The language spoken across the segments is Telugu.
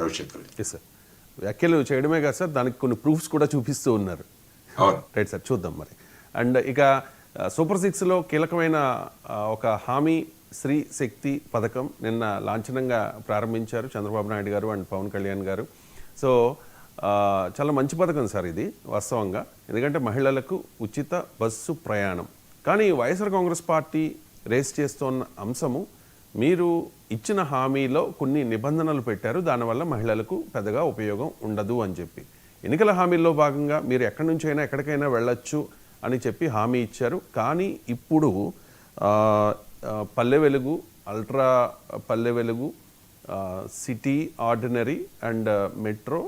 రవిశంకర్. సార్ వ్యాఖ్యలు చేయడమే కాదు సార్, దానికి కొన్ని ప్రూఫ్స్ కూడా చూపిస్తూ ఉన్నారు. అవును రైట్ సార్, చూద్దాం మరి. అండ్ ఇక సూపర్ సిక్స్లో కీలకమైన ఒక హామీ స్త్రీ శక్తి పథకం నిన్న లాంఛనంగా ప్రారంభించారు చంద్రబాబు నాయుడు గారు అండ్ పవన్ కళ్యాణ్ గారు. సో చాలా మంచి పథకం సార్ ఇది వాస్తవంగా, ఎందుకంటే మహిళలకు ఉచిత బస్సు ప్రయాణం. కానీ వైఎస్ఆర్ కాంగ్రెస్ పార్టీ రేస్ చేస్తున్న అంశము, మీరు ఇచ్చిన హామీలో కొన్ని నిబంధనలు పెట్టారు, దానివల్ల మహిళలకు పెద్దగా ఉపయోగం ఉండదు అని చెప్పి. ఎన్నికల హామీల్లో భాగంగా మీరు ఎక్కడి నుంచి అయినా ఎక్కడికైనా వెళ్ళొచ్చు అని చెప్పి హామీ ఇచ్చారు. కానీ ఇప్పుడు Palle Velugu, ultra Palle Velugu, city ordinary and metro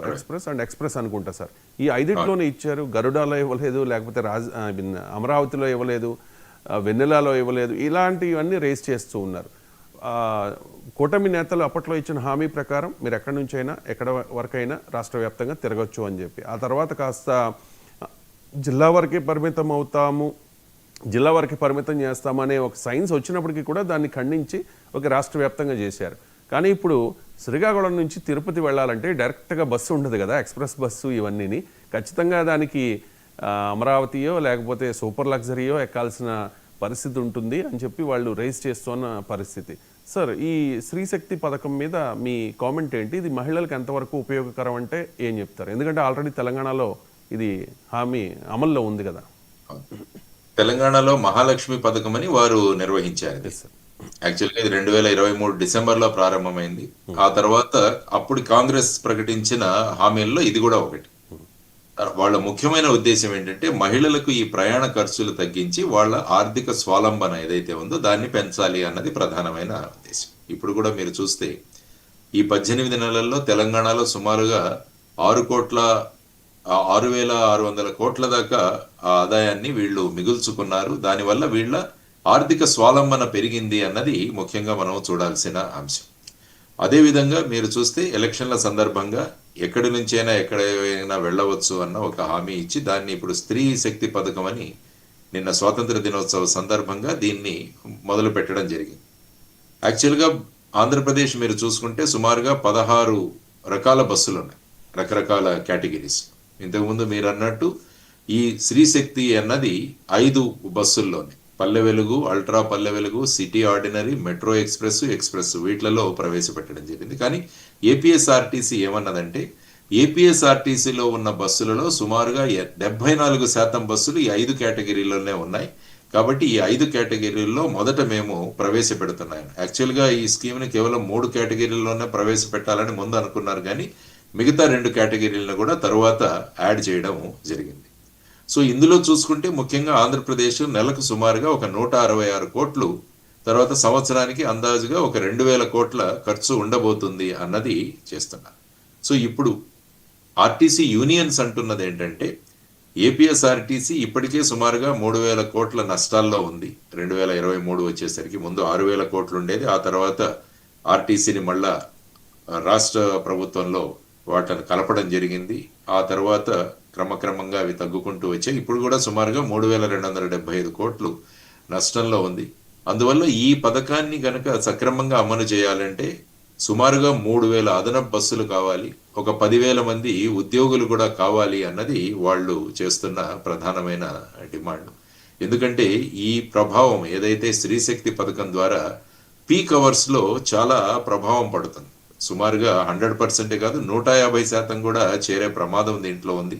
express and express అనుకుంటా సార్, ఈ ఐదింట్లోనే ఇచ్చారు. గరుడాలో ఇవ్వలేదు, లేకపోతే అమరావతిలో ఇవ్వలేదు, వెన్నెలాలో ఇవ్వలేదు, ఇలాంటివన్నీ రేస్ చేస్తూ ఉన్నారు. కూటమి నేతలు అప్పట్లో ఇచ్చిన హామీ ప్రకారం మీరు ఎక్కడి నుంచి అయినా ఎక్కడ వరకైనా రాష్ట్ర వ్యాప్తంగా తిరగచ్చు అని చెప్పి, ఆ తర్వాత కాస్త జిల్లా వరకే పరిమితం అవుతాము, జిల్లా వరకే పరిమితం చేస్తామనే ఒక సైన్స్ వచ్చినప్పటికీ కూడా దాన్ని ఖండించి ఒక రాష్ట్ర వ్యాప్తంగా చేశారు. కానీ ఇప్పుడు శ్రీకాకుళం నుంచి తిరుపతి వెళ్ళాలంటే డైరెక్ట్గా బస్సు ఉండదు కదా, ఎక్స్ప్రెస్ బస్సు ఇవన్నీ ఖచ్చితంగా దానికి అమరావతియో లేకపోతే సూపర్ లగ్జరీయో ఎక్కాల్సిన పరిస్థితి ఉంటుంది అని చెప్పి వాళ్ళు రేస్ చేస్తున్న పరిస్థితి. సార్, ఈ స్త్రీశక్తి పథకం మీద మీ కామెంట్ ఏంటి? ఇది మహిళలకు ఎంతవరకు ఉపయోగకరం అంటే ఏం చెప్తారు? ఎందుకంటే ఆల్రెడీ తెలంగాణలో ఇది హామీ అమల్లో ఉంది కదా. తెలంగాణలో మహాలక్ష్మి పథకం అని వారు నిర్వహించారు. యాక్చువల్గా ఇది 2023 డిసెంబర్లో ప్రారంభమైంది. ఆ తర్వాత అప్పుడు కాంగ్రెస్ ప్రకటించిన హామీల్లో ఇది కూడా ఒకటి. వాళ్ళ ముఖ్యమైన ఉద్దేశం ఏంటంటే మహిళలకు ఈ ప్రయాణ ఖర్చులు తగ్గించి వాళ్ళ ఆర్థిక స్వాలంబన ఏదైతే ఉందో దాన్ని పెంచాలి అన్నది ప్రధానమైన ఉద్దేశం. ఇప్పుడు కూడా మీరు చూస్తే ఈ 18 నెలల్లో తెలంగాణలో సుమారుగా 6,600 కోట్ల దాకా ఆ ఆదాయాన్ని వీళ్ళు మిగుల్చుకున్నారు. దానివల్ల వీళ్ళ ఆర్థిక స్వాలంబన పెరిగింది అన్నది ముఖ్యంగా మనం చూడాల్సిన అంశం. అదేవిధంగా మీరు చూస్తే ఎలక్షన్ల సందర్భంగా ఎక్కడి నుంచైనా ఎక్కడైనా వెళ్ళవచ్చు అన్న ఒక హామీ ఇచ్చి దాన్ని ఇప్పుడు స్త్రీ శక్తి పథకం అని నిన్న స్వాతంత్ర దినోత్సవ సందర్భంగా దీన్ని మొదలు పెట్టడం జరిగింది. యాక్చువల్గా ఆంధ్రప్రదేశ్ మీరు చూసుకుంటే సుమారుగా 16 రకాల బస్సులు ఉన్నాయి, రకరకాల కేటగిరీస్. ఇంతకుముందు మీరు అన్నట్టు ఈ స్త్రీ శక్తి అన్నది 5 బస్సుల్లోనే Palle Velugu, ultra Palle Velugu, city ordinary, metro express, express వీటిలలో ప్రవేశపెట్టడం జరిగింది. కానీ ఏపీఎస్ఆర్టీసీ ఏమన్నదంటే ఏపీఎస్ఆర్టీసీలో ఉన్న బస్సులలో సుమారుగా 74% బస్సులు ఈ 5 కేటగిరీలోనే ఉన్నాయి. కాబట్టి ఈ 5 కేటగిరీల్లో మొదట మేము ప్రవేశపెడుతున్నాం. యాక్చువల్గా ఈ స్కీమ్ని కేవలం 3 కేటగిరీల్లోనే ప్రవేశపెట్టాలని ముందు అనుకున్నారు, కానీ మిగతా 2 కేటగిరీలను కూడా తరువాత యాడ్ చేయడం జరిగింది. సో ఇందులో చూసుకుంటే ముఖ్యంగా ఆంధ్రప్రదేశ్ నెలకు సుమారుగా ఒక 166 కోట్లు, తర్వాత సంవత్సరానికి అందాజుగా ఒక 2,000 కోట్ల ఖర్చు ఉండబోతుంది అన్నది చేస్తున్నారు. సో ఇప్పుడు ఆర్టీసీ యూనియన్స్ అంటున్నది ఏంటంటే ఏపీఎస్ఆర్టీసీ ఇప్పటికే సుమారుగా 3,000 కోట్ల నష్టాల్లో ఉంది. 2023 వచ్చేసరికి ముందు 6,000 కోట్లు ఉండేది. ఆ తర్వాత ఆర్టీసీని మళ్ళా రాష్ట్ర ప్రభుత్వంలో వాటిని కలపడం జరిగింది. ఆ తర్వాత క్రమక్రమంగా అవి తగ్గుకుంటూ వచ్చాయి. ఇప్పుడు కూడా సుమారుగా 3,275 కోట్లు నష్టంలో ఉంది. అందువల్ల ఈ పథకాన్ని గనక సక్రమంగా అమలు చేయాలంటే సుమారుగా 3,000 అదనపు బస్సులు కావాలి, ఒక 10,000 మంది ఉద్యోగులు కూడా కావాలి అన్నది వాళ్ళు చేస్తున్న ప్రధానమైన డిమాండ్. ఎందుకంటే ఈ ప్రభావం ఏదైతే స్త్రీశక్తి పథకం ద్వారా పీక్ అవర్స్లో చాలా ప్రభావం పడుతుంది. సుమారుగా 100% కాదు 150% కూడా చేరే ప్రమాదం దీంట్లో ఉంది.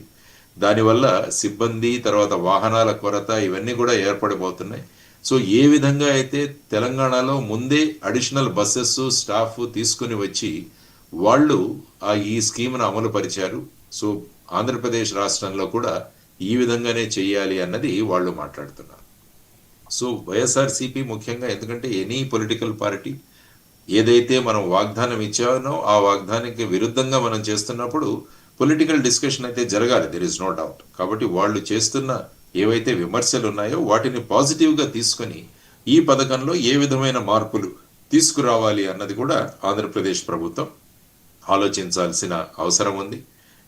దానివల్ల సిబ్బంది, తర్వాత వాహనాల కొరత ఇవన్నీ కూడా ఏర్పడిపోతున్నాయి. సో ఏ విధంగా అయితే తెలంగాణలో ముందే అడిషనల్ బస్సెస్ స్టాఫ్ తీసుకుని వచ్చి వాళ్ళు ఈ స్కీమ్ను అమలు పరిచారు, సో ఆంధ్రప్రదేశ్ రాష్ట్రంలో కూడా ఈ విధంగానే చేయాలి అన్నది వాళ్ళు మాట్లాడుతున్నారు. సో వైఎస్ఆర్సీపీ ముఖ్యంగా, ఎందుకంటే ఎనీ పొలిటికల్ పార్టీ ఏదైతే మనం వాగ్దానం ఇచ్చానో ఆ వాగ్దానానికి విరుద్ధంగా మనం చేస్తున్నప్పుడు పొలిటికల్ డిస్కషన్ అయితే జరగాలి, దెర్ ఇస్ నో డౌట్. కాబట్టి వాళ్ళు చేస్తున్న ఏవైతే విమర్శలు ఉన్నాయో వాటిని పాజిటివ్గా తీసుకొని ఈ పథకంలో ఏ విధమైన మార్పులు తీసుకురావాలి అన్నది కూడా ఆంధ్రప్రదేశ్ ప్రభుత్వం ఆలోచించాల్సిన అవసరం ఉంది.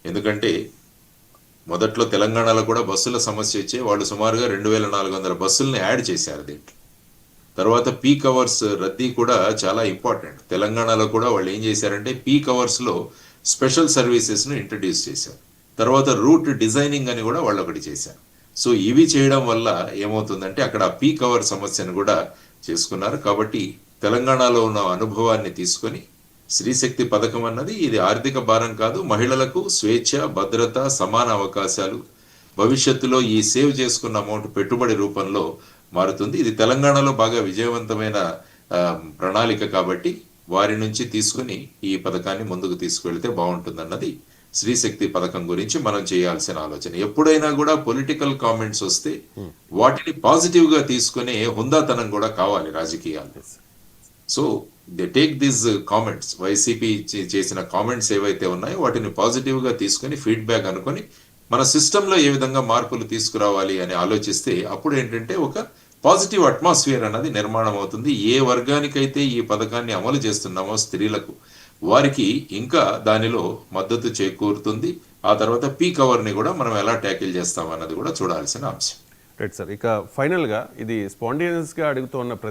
ఎందుకంటే మొదట్లో తెలంగాణలో కూడా బస్సుల సమస్య వచ్చే వాళ్ళు సుమారుగా 2,400 బస్సుల్ని యాడ్ చేశారు దీంట్లో. తర్వాత పీక్ అవర్స్ రద్దీ కూడా చాలా ఇంపార్టెంట్. తెలంగాణలో కూడా వాళ్ళు ఏం చేశారంటే పీక్ అవర్స్లో స్పెషల్ సర్వీసెస్ను ఇంట్రడ్యూస్ చేశారు. తర్వాత రూట్ డిజైనింగ్ అని కూడా వాళ్ళు ఒకటి చేశారు. సో ఇవి చేయడం వల్ల ఏమవుతుందంటే అక్కడ పీక్ అవర్ సమస్యను కూడా చేసుకున్నారు. కాబట్టి తెలంగాణలో ఉన్న అనుభవాన్ని తీసుకొని స్త్రీశక్తి పథకం అన్నది ఇది ఆర్థిక భారం కాదు, మహిళలకు స్వేచ్ఛ, భద్రత, సమాన అవకాశాలు, భవిష్యత్తులో ఈ సేవ్ చేసుకున్న అమౌంట్ పెట్టుబడి రూపంలో మారుతుంది. ఇది తెలంగాణలో బాగా విజయవంతమైన ప్రణాళిక కాబట్టి వారి నుంచి తీసుకుని ఈ పథకాన్ని ముందుకు తీసుకువెళ్తే బాగుంటుందన్నది స్త్రీశక్తి పథకం గురించి మనం చేయాల్సిన ఆలోచన. ఎప్పుడైనా కూడా పొలిటికల్ కామెంట్స్ వస్తే వాటిని పాజిటివ్ గా తీసుకునే హుందాతనం కూడా కావాలి రాజకీయాల్లో. So they take these comments, YCP చేసిన కామెంట్స్ ఏవైతే ఉన్నాయో వాటిని పాజిటివ్ గా తీసుకుని ఫీడ్బ్యాక్ అనుకొని మన సిస్టంలో ఏ విధంగా మార్పులు తీసుకురావాలి అని ఆలోచిస్తే అప్పుడు ఏంటంటే ఒక పాజిటివ్ అట్మాస్ఫియర్ అన్నది నిర్మాణం అవుతుంది. ఏ వర్గానికైతే ఈ పథకాన్ని అమలు చేస్తున్నామో స్త్రీలకు, వారికి ఇంకా దానిలో మద్దతు చేకూరుతుంది. ఆ తర్వాత పీక్ అవర్ని కూడా మనం ఎలా ట్యాకిల్ చేస్తాం అన్నది కూడా చూడాల్సిన అంశం. Right sir. ఇక ఫైనల్గా ఇది స్పాంటేనియస్గా అడుగుతున్న ప్రశ్న